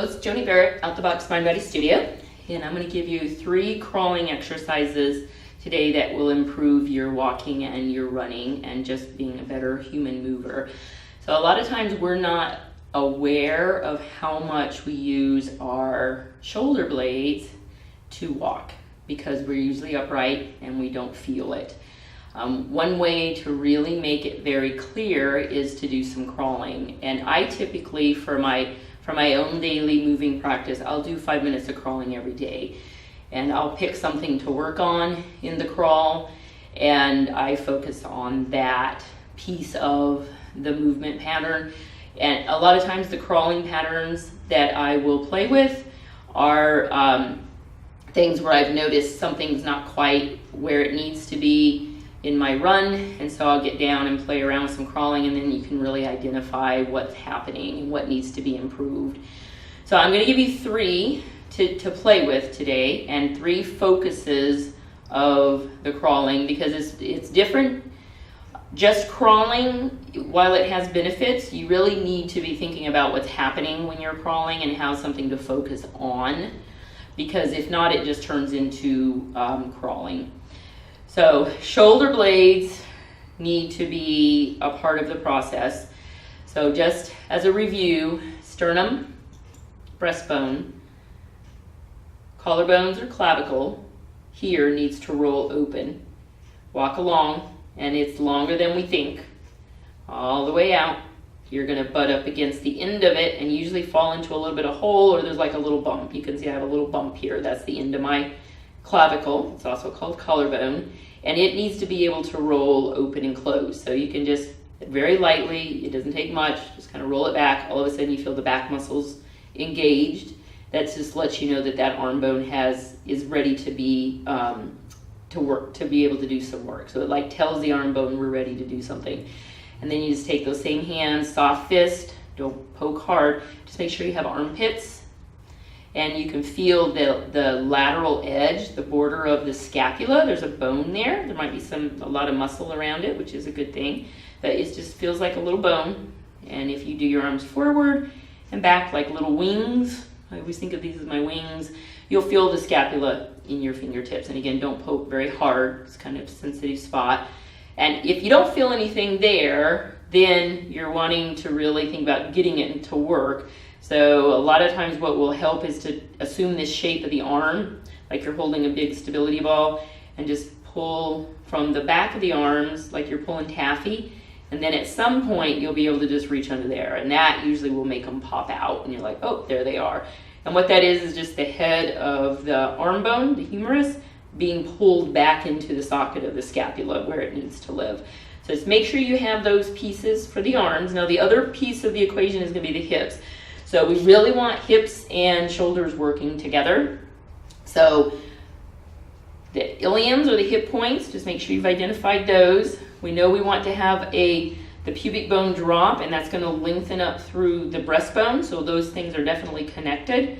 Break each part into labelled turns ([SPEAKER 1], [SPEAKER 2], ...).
[SPEAKER 1] Hello, it's Joni Barrett, Out the Box Mind Body Studio, and I'm going to give you 3 crawling exercises today that will improve your walking and your running and just being a better human mover. So a lot of times we're not aware of how much we use our shoulder blades to walk because we're usually upright and we don't feel it. One way to really make it very clear is to do some crawling, and I typically for my own daily moving practice, I'll do 5 minutes of crawling every day, and I'll pick something to work on in the crawl, and I focus on that piece of the movement pattern. And a lot of times the crawling patterns that I will play with are things where I've noticed something's not quite where it needs to be in my run, and so I'll get down and play around with some crawling, and then you can really identify what's happening and what needs to be improved. So I'm going to give you 3 to play with today, and 3 focuses of the crawling, because it's different. Just crawling, while it has benefits, you really need to be thinking about what's happening when you're crawling and how something to focus on, because if not, it just turns into crawling. So shoulder blades need to be a part of the process. So just as a review, sternum, breastbone, collarbones or clavicle here needs to roll open. Walk along, and it's longer than we think. All the way out. You're going to butt up against the end of it and usually fall into a little bit of hole, or there's like a little bump. You can see I have a little bump here. That's the end of my clavicle. It's also called collarbone, and it needs to be able to roll open and close. So you can just very lightly, it doesn't take much, just kind of roll it back. All of a sudden you feel the back muscles engaged. That just lets you know that that arm bone is ready to be to work, to be able to do some work. So it like tells the arm bone we're ready to do something. And then you just take those same hands, soft fist, don't poke hard, just make sure you have armpits. And you can feel the lateral edge, the border of the scapula. There's a bone there. There might be a lot of muscle around it, which is a good thing. But it just feels like a little bone. And if you do your arms forward and back like little wings, I always think of these as my wings, you'll feel the scapula in your fingertips. And again, don't poke very hard. It's kind of a sensitive spot. And if you don't feel anything there, then you're wanting to really think about getting it into work. So a lot of times what will help is to assume this shape of the arm, like you're holding a big stability ball, and just pull from the back of the arms like you're pulling taffy. And then at some point you'll be able to just reach under there, and that usually will make them pop out, and you're like, oh, there they are. And what that is just the head of the arm bone, the humerus, being pulled back into the socket of the scapula where it needs to live. So just make sure you have those pieces for the arms. Now the other piece of the equation is going to be the hips. So we really want hips and shoulders working together. So the iliums or the hip points, just make sure you've identified those. We know we want to have the pubic bone drop, and that's going to lengthen up through the breastbone. So those things are definitely connected.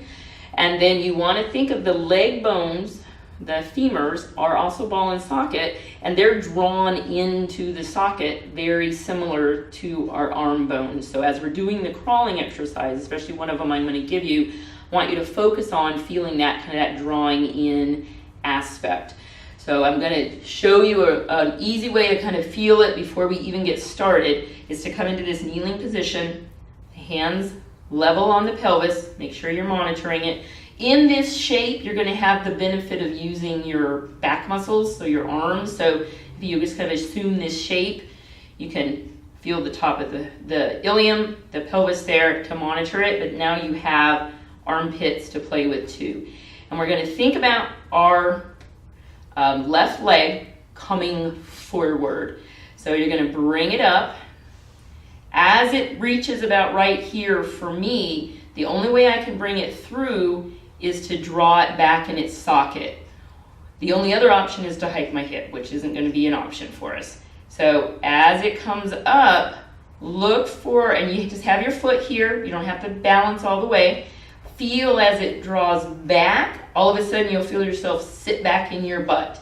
[SPEAKER 1] And then you want to think of the leg bones. The femurs are also ball and socket, and they're drawn into the socket very similar to our arm bones. So as we're doing the crawling exercise, especially one of them I'm going to give you, I want you to focus on feeling that kind of that drawing in aspect. So I'm going to show you an easy way to kind of feel it before we even get started, is to come into this kneeling position, hands level on the pelvis, make sure you're monitoring it. In this shape, you're going to have the benefit of using your back muscles, so your arms. So if you just kind of assume this shape, you can feel the top of the ilium, the pelvis there to monitor it, but now you have armpits to play with too. And we're going to think about our left leg coming forward. So you're going to bring it up. As it reaches about right here for me, the only way I can bring it through is to draw it back in its socket. The only other option is to hike my hip, which isn't going to be an option for us. So as it comes up, look for, and you just have your foot here, you don't have to balance all the way. Feel as it draws back, all of a sudden you'll feel yourself sit back in your butt.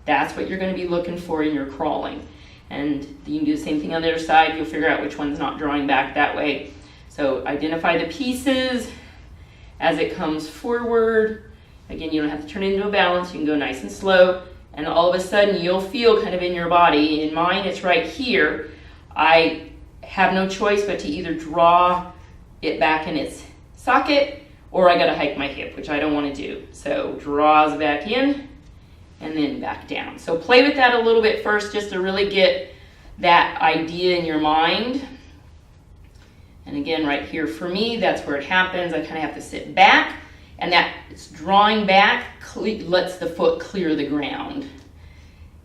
[SPEAKER 1] That's what you're going to be looking for in your crawling. And you can do the same thing on the other side. You'll figure out which one's not drawing back that way. So identify the pieces, as it comes forward. Again, you don't have to turn it into a balance. You can go nice and slow. And all of a sudden, you'll feel kind of in your body. In mine, it's right here. I have no choice but to either draw it back in its socket, or I gotta hike my hip, which I don't wanna do. So draws back in and then back down. So play with that a little bit first just to really get that idea in your mind. And again, right here for me, that's where it happens. I kind of have to sit back, and that it's drawing back lets the foot clear the ground.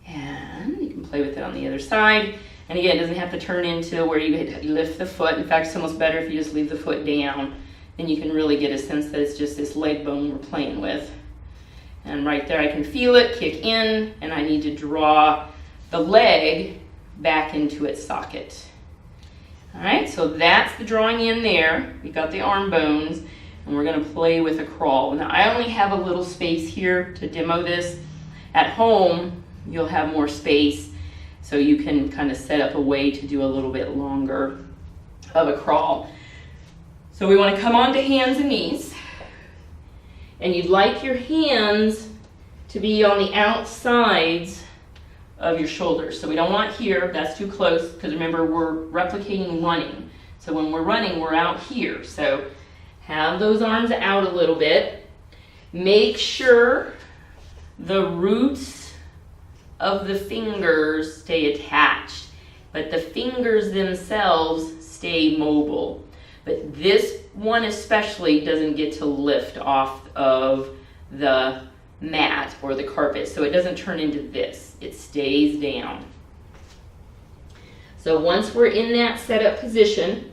[SPEAKER 1] And you can play with it on the other side. And again, it doesn't have to turn into where you lift the foot. In fact, it's almost better if you just leave the foot down. Then you can really get a sense that it's just this leg bone we're playing with. And right there I can feel it kick in, and I need to draw the leg back into its socket. All right, so that's the drawing in there. We got the arm bones, and we're gonna play with a crawl. Now I only have a little space here to demo this. At home, you'll have more space, so you can kind of set up a way to do a little bit longer of a crawl. So we want to come onto hands and knees, and you'd like your hands to be on the outsides of your shoulders. So we don't want here, that's too close, because remember we're replicating running. So when we're running, we're out here. So have those arms out a little bit. Make sure the roots of the fingers stay attached, but the fingers themselves stay mobile. But this one especially doesn't get to lift off of the mat or the carpet, so it doesn't turn into this. It stays down. So once we're in that setup position,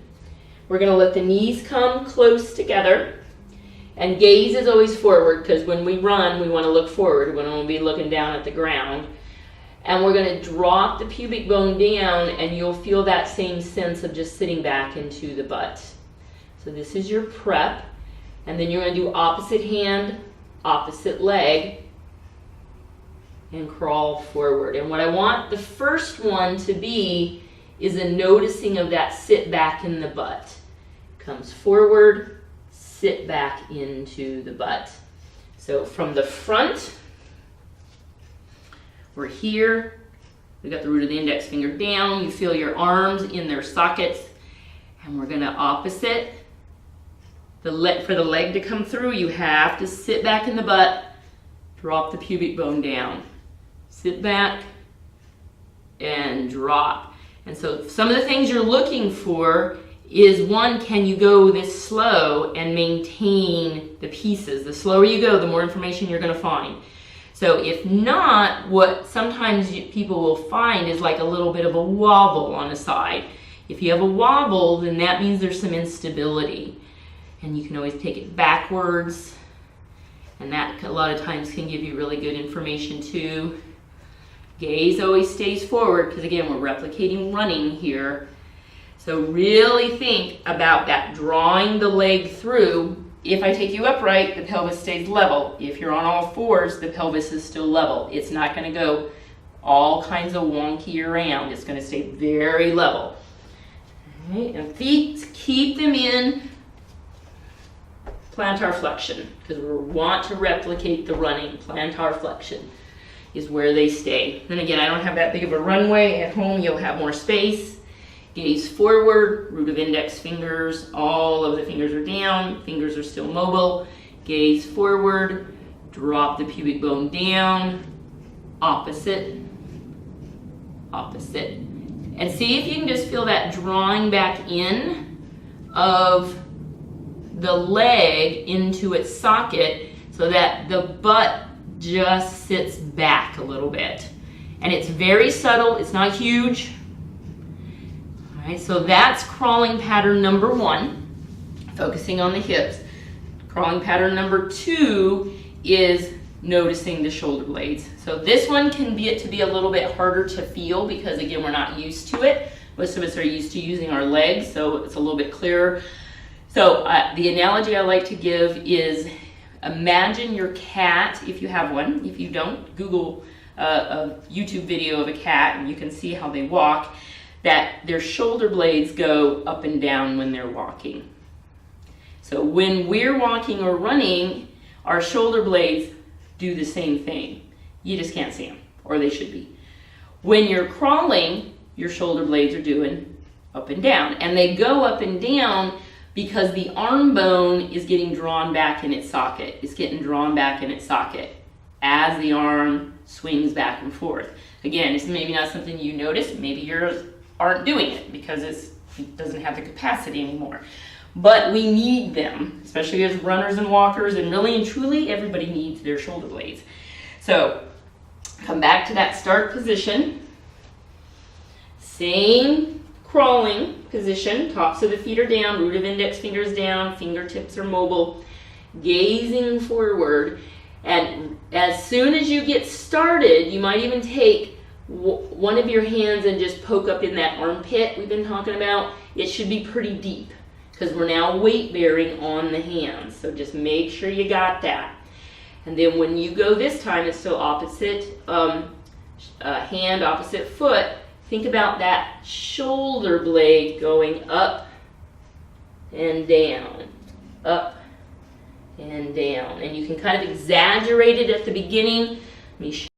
[SPEAKER 1] we're going to let the knees come close together, and gaze is always forward, because when we run, we want to look forward. We don't want to be looking down at the ground. And we're going to drop the pubic bone down, and you'll feel that same sense of just sitting back into the butt. So this is your prep, and then you're going to do opposite hand, opposite leg, and crawl forward. And what I want the first one to be is a noticing of that sit back in the butt. Comes forward, sit back into the butt. So from the front, we're here. We got the root of the index finger down. You feel your arms in their sockets, and we're going to opposite. For the leg to come through, you have to sit back in the butt, drop the pubic bone down. Sit back and drop. And so some of the things you're looking for is, one, can you go this slow and maintain the pieces? The slower you go, the more information you're going to find. So if not, what sometimes people will find is like a little bit of a wobble on the side. If you have a wobble, then that means there's some instability. And you can always take it backwards, and that a lot of times can give you really good information too. Gaze always stays forward, because again, we're replicating running here. So really think about that, drawing the leg through. If I take you upright, the pelvis stays level. If you're on all fours, the pelvis is still level. It's not going to go all kinds of wonky around. It's going to stay very level. All right, and feet, keep them in plantar flexion, because we want to replicate the running. Plantar flexion is where they stay. Then again, I don't have that big of a runway. At home, you'll have more space. Gaze forward, root of index fingers, all of the fingers are down, fingers are still mobile. Gaze forward, drop the pubic bone down, opposite, opposite. And see if you can just feel that drawing back in of the leg into its socket, so that the butt just sits back a little bit. And it's very subtle, it's not huge. All right, so that's crawling pattern number 1, focusing on the hips. Crawling pattern number 2 is noticing the shoulder blades. So this one can get to be a little bit harder to feel, because again, we're not used to it. Most of us are used to using our legs, so it's a little bit clearer. So the analogy I like to give is, imagine your cat, if you have one. If you don't, Google a YouTube video of a cat and you can see how they walk, that their shoulder blades go up and down when they're walking. So when we're walking or running, our shoulder blades do the same thing. You just can't see them, or they should be. When you're crawling, your shoulder blades are doing up and down. And they go up and down because the arm bone is getting drawn back in its socket. It's getting drawn back in its socket as the arm swings back and forth. Again, it's maybe not something you notice. Maybe yours aren't doing it because it doesn't have the capacity anymore. But we need them, especially as runners and walkers, and really and truly, everybody needs their shoulder blades. So, come back to that start position. Same crawling position. Tops of the feet are down, root of index fingers down, fingertips are mobile, gazing forward. And as soon as you get started, you might even take one of your hands and just poke up in that armpit we've been talking about. It should be pretty deep because we're now weight bearing on the hands. So just make sure you got that. And then when you go this time, it's still opposite hand, opposite foot. Think about that shoulder blade going up and down, up and down. And you can kind of exaggerate it at the beginning. Let me